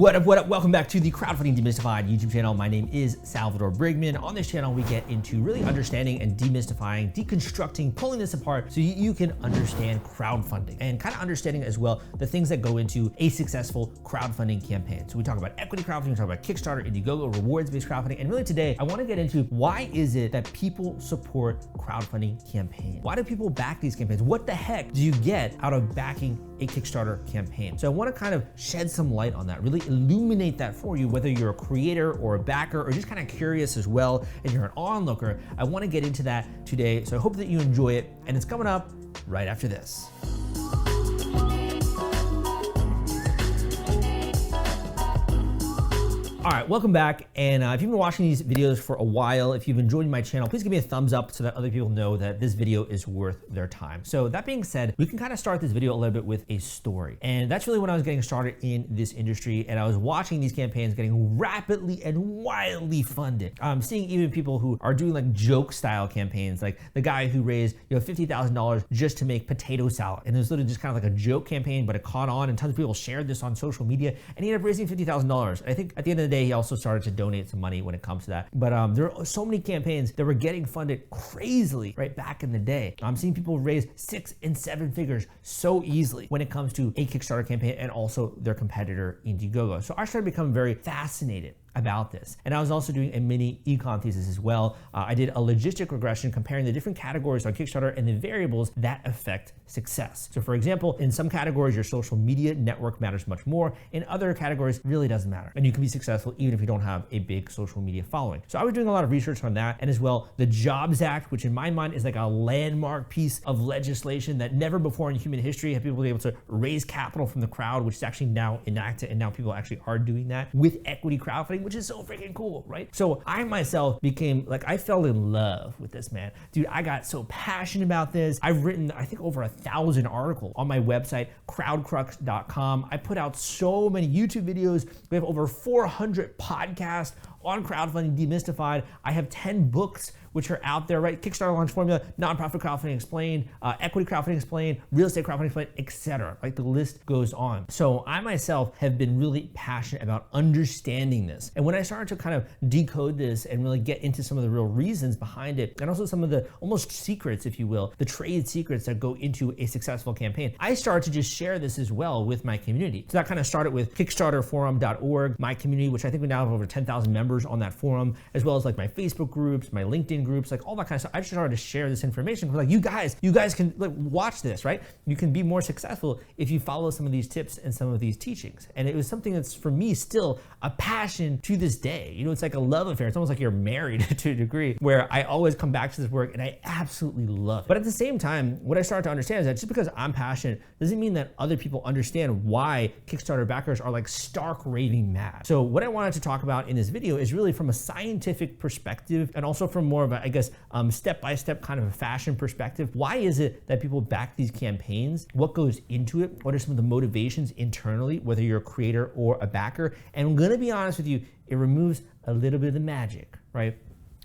What up, what up? Welcome back to the Crowdfunding Demystified YouTube channel. My name is Salvador Briggman. On this channel, we get into really understanding and demystifying, deconstructing, pulling this apart so you can understand crowdfunding and kind of understanding as well the things that go into a successful crowdfunding campaign. So we talk about equity crowdfunding, we talk about Kickstarter, Indiegogo, rewards-based crowdfunding, and really today, I want to get into why is it that people support crowdfunding campaigns? Why do people back these campaigns? What the heck do you get out of backing a Kickstarter campaign? So I want to kind of shed some light on that, really illuminate that for you, whether you're a creator or a backer or just kind of curious as well, and you're an onlooker. I want to get into that today. So I hope that you enjoy it, and it's coming up right after this. All right, welcome back. And if you've been watching these videos for a while, if you've enjoyed my channel, please give me a thumbs up so that other people know that this video is worth their time. So that being said, we can kind of start this video a little bit with a story. And that's really when I was getting started in this industry and I was watching these campaigns getting rapidly and wildly funded. I'm seeing even people who are doing like joke style campaigns, like the guy who raised $50,000 just to make potato salad. And it was literally just kind of like a joke campaign, but it caught on and tons of people shared this on social media and he ended up raising $50,000. I think at the end of the day, he also started to donate some money when it comes to that. But there are so many campaigns that were getting funded crazily right back in the day. I'm seeing people raise 6 and 7 figures so easily when it comes to a Kickstarter campaign and also their competitor Indiegogo. So I started to become very fascinated about this. And I was also doing a mini econ thesis as well. I did a logistic regression comparing the different categories on Kickstarter and the variables that affect success. So for example, in some categories, your social media network matters much more. In other categories, really doesn't matter. And you can be successful even if you don't have a big social media following. So I was doing a lot of research on that. And as well, the Jobs Act, which in my mind is like a landmark piece of legislation that never before in human history have people been able to raise capital from the crowd, which is actually now enacted. And now people actually are doing that with equity crowdfunding, which is so freaking cool, right? So I myself became like, I fell in love with this, man. Dude, I got so passionate about this. I've written, I think, over 1,000 articles on my website, crowdcrux.com. I put out so many YouTube videos. We have over 400 podcasts on crowdfunding demystified. I have 10 books which are out there, right? Kickstarter launch formula, nonprofit crowdfunding explained, equity crowdfunding explained, real estate crowdfunding explained, etc. Like the list goes on. So I myself have been really passionate about understanding this. And when I started to kind of decode this and really get into some of the real reasons behind it, and also some of the almost secrets, if you will, the trade secrets that go into a successful campaign, I started to just share this as well with my community. So that kind of started with kickstarterforum.org, my community, which I think we now have over 10,000 members on that forum, as well as like my Facebook groups, my LinkedIn groups, like all that kind of stuff. I just started to share this information. Like you guys can like watch this, right? You can be more successful if you follow some of these tips and some of these teachings. And it was something that's for me still a passion to this day. You know, it's like a love affair. It's almost like you're married to a degree where I always come back to this work and I absolutely love it. But at the same time, what I started to understand is that just because I'm passionate doesn't mean that other people understand why Kickstarter backers are like stark raving mad. So what I wanted to talk about in this video is really from a scientific perspective and also from more of a, I guess, step-by-step kind of a fashion perspective. Why is it that people back these campaigns? What goes into it? What are some of the motivations internally, whether you're a creator or a backer? And I'm gonna be honest with you, it removes a little bit of the magic, right?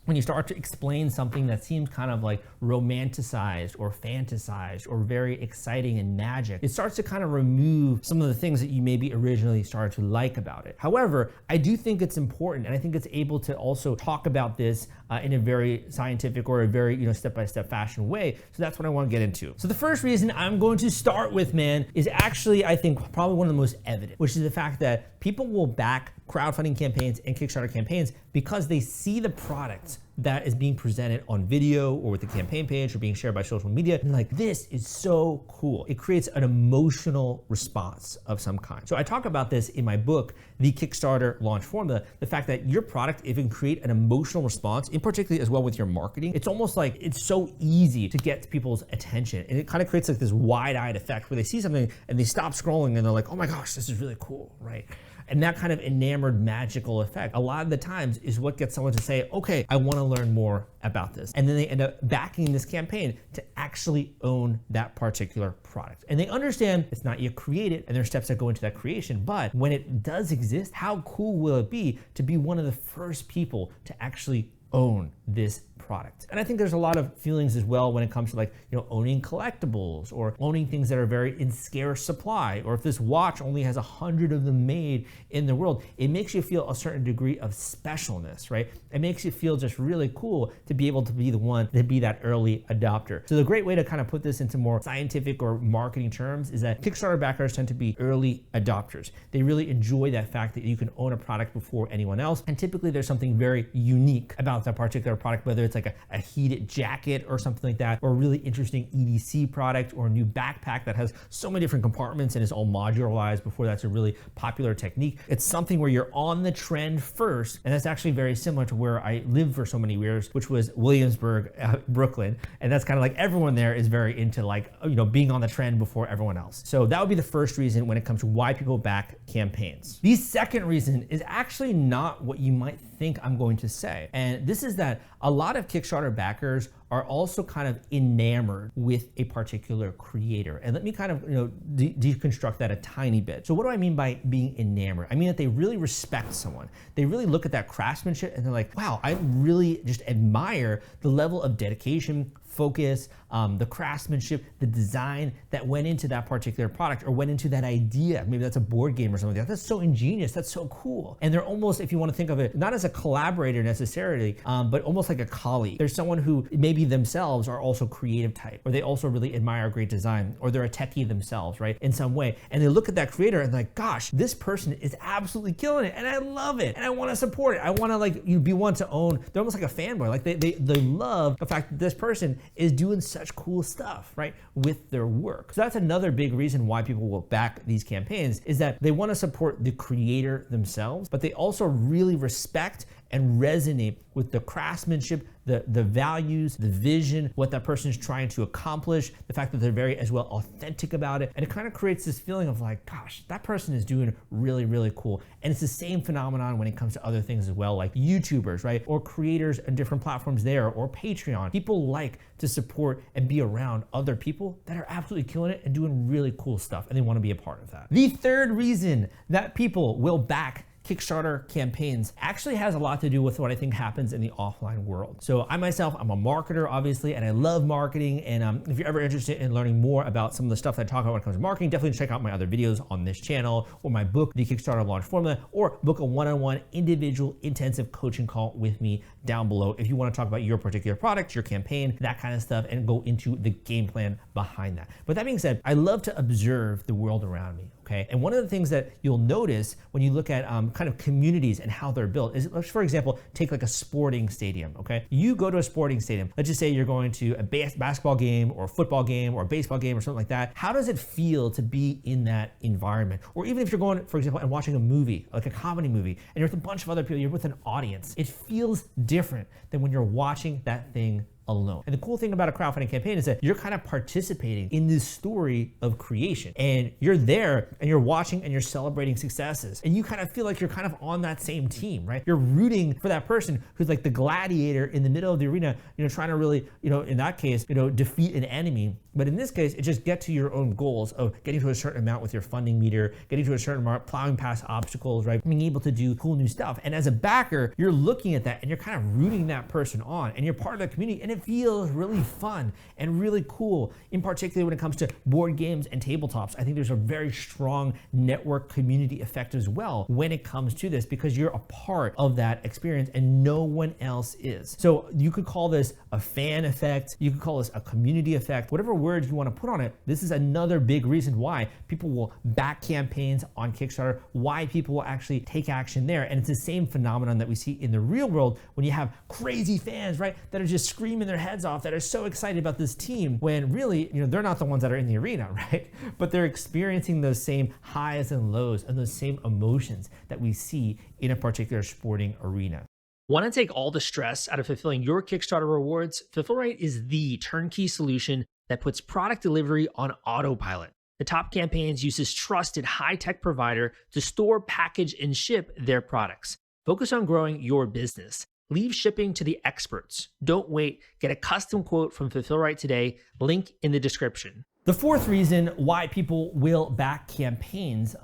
When you start to explain something that seems kind of like romanticized or fantasized or very exciting and magic, it starts to kind of remove some of the things that you maybe originally started to like about it. However, I do think it's important, and I think it's able to also talk about this in a very scientific or a very step-by-step fashion way. So that's what I want to get into. So the first reason I'm going to start with, man, is actually, I think, probably one of the most evident, which is the fact that people will back crowdfunding campaigns and Kickstarter campaigns because they see the products that is being presented on video or with the campaign page or being shared by social media. And like, this is so cool. It creates an emotional response of some kind. So I talk about this in my book, The Kickstarter Launch Formula, the fact that your product, if it can create an emotional response, in particular as well with your marketing, it's almost like it's so easy to get people's attention. And it kind of creates like this wide-eyed effect where they see something and they stop scrolling and they're like, oh my gosh, this is really cool, right? And that kind of enamored magical effect, a lot of the times is what gets someone to say, okay, I want to learn more about this. And then they end up backing this campaign to actually own that particular product. And they understand it's not yet created and there are steps that go into that creation, but when it does exist, how cool will it be to be one of the first people to actually own this product. And I think there's a lot of feelings as well when it comes to like, owning collectibles or owning things that are very in scarce supply, or if this watch only has 100 of them made in the world, it makes you feel a certain degree of specialness, right? It makes you feel just really cool to be able to be the one to be that early adopter. So the great way to kind of put this into more scientific or marketing terms is that Kickstarter backers tend to be early adopters. They really enjoy that fact that you can own a product before anyone else. And typically there's something very unique about that particular product, whether it's like a heated jacket or something like that, or a really interesting EDC product, or a new backpack that has so many different compartments and is all modularized before that's a really popular technique. It's something where you're on the trend first. And that's actually very similar to where I lived for so many years, which was Williamsburg, Brooklyn. And that's kind of like everyone there is very into like, being on the trend before everyone else. So that would be the first reason when it comes to why people back campaigns. The second reason is actually not what you might think I'm going to say. And this is that a lot of Kickstarter backers are also kind of enamored with a particular creator. And let me kind of deconstruct that a tiny bit. So what do I mean by being enamored? I mean that they really respect someone. They really look at that craftsmanship and they're like, wow, I really just admire the level of dedication, focus, the craftsmanship, the design that went into that particular product or went into that idea. Maybe that's a board game or something like that. That's so ingenious, that's so cool. And they're almost, if you want to think of it, not as a collaborator necessarily, but almost like a colleague. There's someone who maybe themselves are also creative type, or they also really admire great design, or they're a techie themselves, right? In some way. And they look at that creator and like, gosh, this person is absolutely killing it. And I love it. And I want to support it. I want to be one to own. They're almost like a fanboy. Like they love the fact that this person is doing such cool stuff, right, with their work. So that's another big reason why people will back these campaigns, is that they want to support the creator themselves, but they also really respect and resonate with the craftsmanship, the values, the vision, what that person is trying to accomplish, the fact that they're very as well authentic about it. And it kind of creates this feeling of like, gosh, that person is doing really, really cool. And it's the same phenomenon when it comes to other things as well, like YouTubers, right? Or creators on different platforms there, or Patreon. People like to support and be around other people that are absolutely killing it and doing really cool stuff, and they want to be a part of that. The third reason that people will back Kickstarter campaigns actually has a lot to do with what I think happens in the offline world. So I myself, I'm a marketer, obviously, and I love marketing. And if you're ever interested in learning more about some of the stuff that I talk about when it comes to marketing, definitely check out my other videos on this channel, or my book, The Kickstarter Launch Formula, or book a one-on-one individual intensive coaching call with me down below if you want to talk about your particular product, your campaign, that kind of stuff, and go into the game plan behind that. But that being said, I love to observe the world around me. Okay. And one of the things that you'll notice when you look at kind of communities and how they're built is, let's, for example, take like a sporting stadium. Okay. You go to a sporting stadium. Let's just say you're going to a basketball game or a football game or a baseball game or something like that. How does it feel to be in that environment? Or even if you're going, for example, and watching a movie, like a comedy movie, and you're with a bunch of other people, you're with an audience. It feels different than when you're watching that thing alone. And the cool thing about a crowdfunding campaign is that you're kind of participating in this story of creation, and you're there and you're watching and you're celebrating successes, and you kind of feel like you're kind of on that same team, right? You're rooting for that person who's like the gladiator in the middle of the arena, trying to really, in that case, defeat an enemy. But in this case, it just get to your own goals of getting to a certain amount with your funding meter, getting to a certain amount, plowing past obstacles, right? Being able to do cool new stuff. And as a backer, you're looking at that and you're kind of rooting that person on, and you're part of the community, and it feels really fun and really cool. In particular, when it comes to board games and tabletops, I think there's a very strong network community effect as well when it comes to this, because you're a part of that experience and no one else is. So you could call this a fan effect. You could call this a community effect, whatever words you want to put on it. This is another big reason why people will back campaigns on Kickstarter, why people will actually take action there. And it's the same phenomenon that we see in the real world when you have crazy fans, right, that are just screaming their heads off, that are so excited about this team, when really, they're not the ones that are in the arena, right? But they're experiencing those same highs and lows and those same emotions that we see in a particular sporting arena. Want to take all the stress out of fulfilling your Kickstarter rewards? Fulfillrite is the turnkey solution that puts product delivery on autopilot. The Top Campaigns uses trusted high-tech provider to store, package, and ship their products. Focus on growing your business. Leave shipping to the experts. Don't wait. Get a custom quote from Fulfillrite today. Link in the description. The fourth reason why people will back campaigns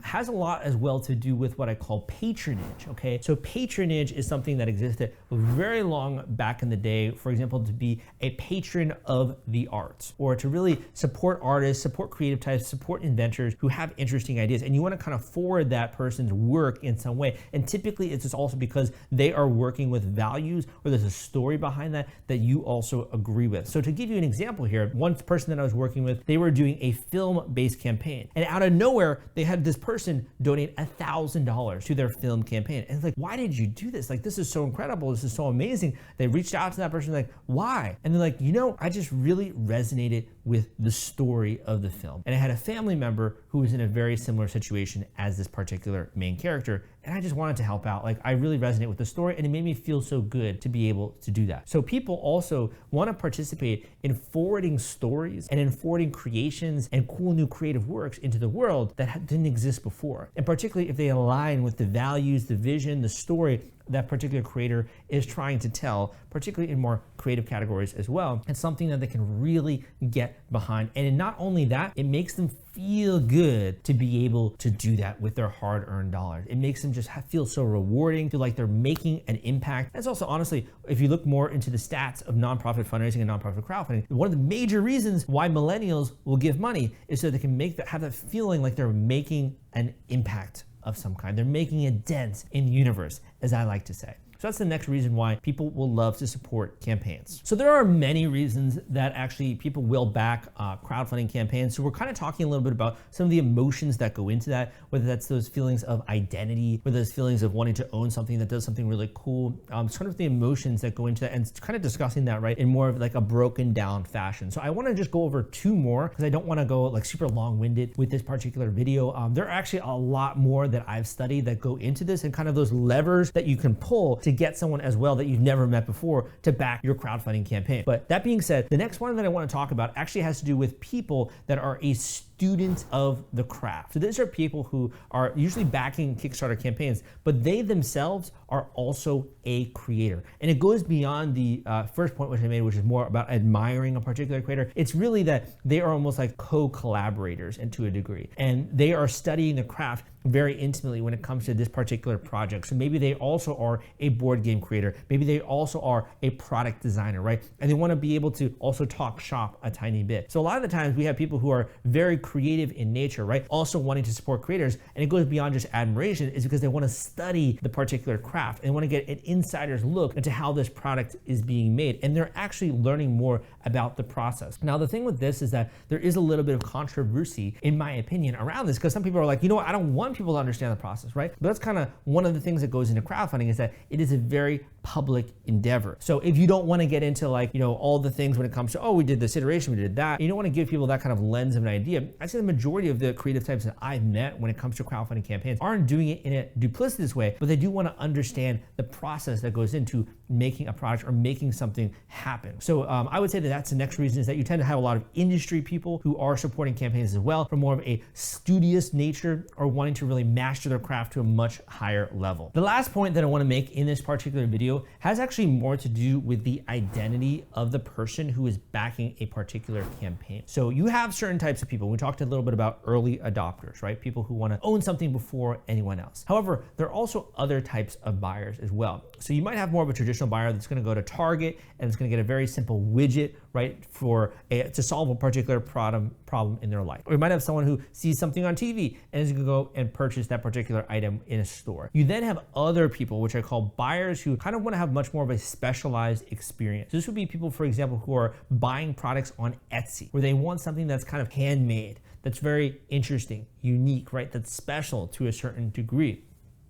has a lot as well to do with what I call patronage, okay? So patronage is something that existed very long back in the day, for example, to be a patron of the arts, or to really support artists, support creative types, support inventors who have interesting ideas, and you want to kind of forward that person's work in some way. And typically it's just also because they are working with values, or there's a story behind that you also agree with. So to give you an example here, one person that I was working with, they were doing a film-based campaign, and out of nowhere they had this person donate $1,000 to their film campaign. And it's like, why did you do this? Like, this is so incredible, this is so amazing. They reached out to that person like, why? And they're like, you know, I just really resonated with the story of the film, and I had a family member who was in a very similar situation as this particular main character, and I just wanted to help out. Like, I really resonate with the story, and it made me feel so good to be able to do that. So people also want to participate in forwarding stories and in forwarding creations and cool new creative works into the world that didn't exist before, and particularly if they align with the values, the vision, the story that particular creator is trying to tell, particularly in more creative categories as well. It's something that they can really get behind. And not only that, it makes them feel good to be able to do that with their hard-earned dollars. It makes them just feel so rewarding, feel like they're making an impact. That's also, honestly, if you look more into the stats of nonprofit fundraising and nonprofit crowdfunding, one of the major reasons why millennials will give money is so they can have that feeling like they're making an impact of some kind. They're making a dent in the universe, as I like to say. So that's the next reason why people will love to support campaigns. So there are many reasons that actually people will back crowdfunding campaigns. So we're kind of talking a little bit about some of the emotions that go into that, whether that's those feelings of identity, whether those feelings of wanting to own something that does something really cool, sort of the emotions that go into that, and kind of discussing that, right, in more of like a broken down fashion. So I want to just go over two more because I don't want to go like super long-winded with this particular video. There are actually a lot more that I've studied that go into this, and kind of those levers that you can pull to get someone as well that you've never met before to back your crowdfunding campaign. But that being said, the next one that I want to talk about actually has to do with people that are a student of the craft. So these are people who are usually backing Kickstarter campaigns, but they themselves are also a creator. And it goes beyond the first point which I made, which is more about admiring a particular creator. It's really that they are almost like co-collaborators, and to a degree, and they are studying the craft very intimately when it comes to this particular project. So maybe they also are a board game creator. Maybe they also are a product designer, right? And they want to be able to also talk shop a tiny bit. So a lot of the times we have people who are very creative in nature, right? Also wanting to support creators, and it goes beyond just admiration, is because they want to study the particular craft and want to get an insider's look into how this product is being made. And they're actually learning more about the process. Now, the thing with this is that there is a little bit of controversy, in my opinion, around this, because some people are like, you know what, I don't want people to understand the process, right? But that's kind of one of the things that goes into crowdfunding, is that it is a very public endeavor. So if you don't want to get into like, you know, all the things when it comes to, oh, we did this iteration, we did that, you don't want to give people that kind of lens of an idea. I'd say the majority of the creative types that I've met when it comes to crowdfunding campaigns aren't doing it in a duplicitous way, but they do want to understand the process that goes into making a product or making something happen. So I would say that that's the next reason, is that you tend to have a lot of industry people who are supporting campaigns as well, from more of a studious nature, or wanting to really master their craft to a much higher level. The last point that I want to make in this particular video has actually more to do with the identity of the person who is backing a particular campaign. So you have certain types of people. We talked a little bit about early adopters, right? People who want to own something before anyone else. However, there are also other types of buyers as well. So you might have more of a traditional buyer that's going to go to Target and it's going to get a very simple widget, right, to solve a particular problem in their life. Or you might have someone who sees something on TV and is going to go and purchase that particular item in a store. You then have other people, which I call buyers, who kind of want to have much more of a specialized experience. This would be people, for example, who are buying products on Etsy, where they want something that's kind of handmade, that's very interesting, unique, right, that's special to a certain degree.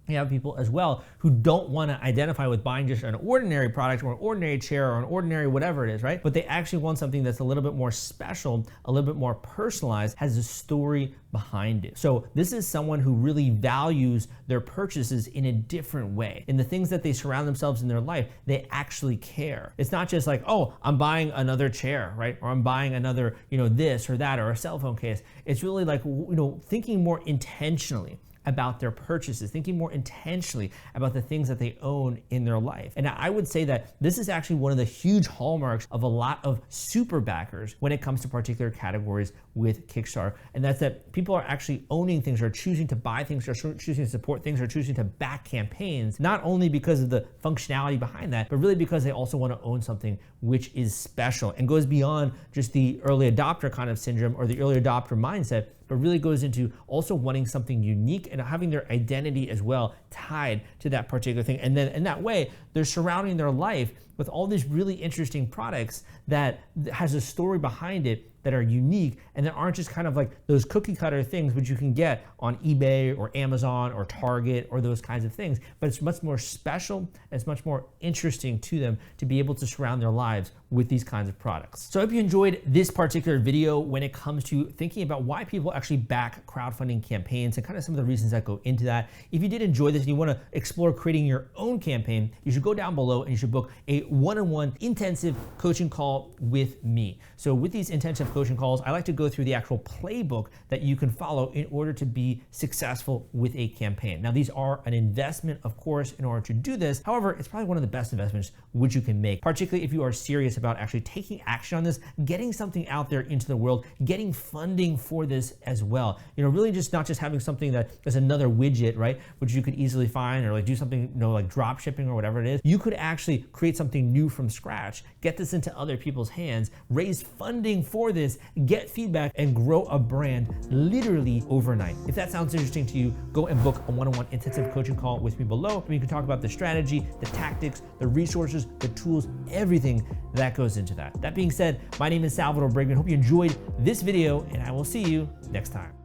You have people as well who don't want to identify with buying just an ordinary product or an ordinary chair or an ordinary whatever it is, right? But they actually want something that's a little bit more special, a little bit more personalized, has a story behind it. So this is someone who really values their purchases in a different way. In the things that they surround themselves in their life, they actually care. It's not just like, oh, I'm buying another chair, right? Or I'm buying another, you know, this or that, or a cell phone case. It's really like, you know, thinking more intentionally about their purchases, thinking more intentionally about the things that they own in their life. And I would say that this is actually one of the huge hallmarks of a lot of super backers when it comes to particular categories with Kickstarter. And that's that people are actually owning things, or choosing to buy things, or choosing to support things, or choosing to back campaigns, not only because of the functionality behind that, but really because they also want to own something which is special and goes beyond just the early adopter kind of syndrome or the early adopter mindset, but really goes into also wanting something unique and having their identity as well tied to that particular thing. And then in that way, they're surrounding their life with all these really interesting products that has a story behind it that are unique and that aren't just kind of like those cookie cutter things which you can get on eBay or Amazon or Target or those kinds of things, but it's much more special and it's much more interesting to them to be able to surround their lives with these kinds of products. So I hope you enjoyed this particular video when it comes to thinking about why people actually back crowdfunding campaigns and kind of some of the reasons that go into that. If you did enjoy this and you want to explore creating your own campaign, you should go down below and you should book a one-on-one intensive coaching call with me. So with these intensive coaching calls, I like to go through the actual playbook that you can follow in order to be successful with a campaign. Now, these are an investment, of course, in order to do this. However, it's probably one of the best investments which you can make, particularly if you are serious about actually taking action on this, getting something out there into the world, getting funding for this as well. You know, really just not just having something that is another widget, right, which you could easily find, or like do something, you know, like drop shipping or whatever it is. You could actually create something new from scratch, get this into other people's hands, raise funding for this, get feedback, and grow a brand literally overnight. If that sounds interesting to you, go and book a one-on-one intensive coaching call with me below. We can talk about the strategy, the tactics, the resources, the tools, everything that goes into that. That being said, my name is Salvador Briggman. Hope you enjoyed this video, and I will see you next time.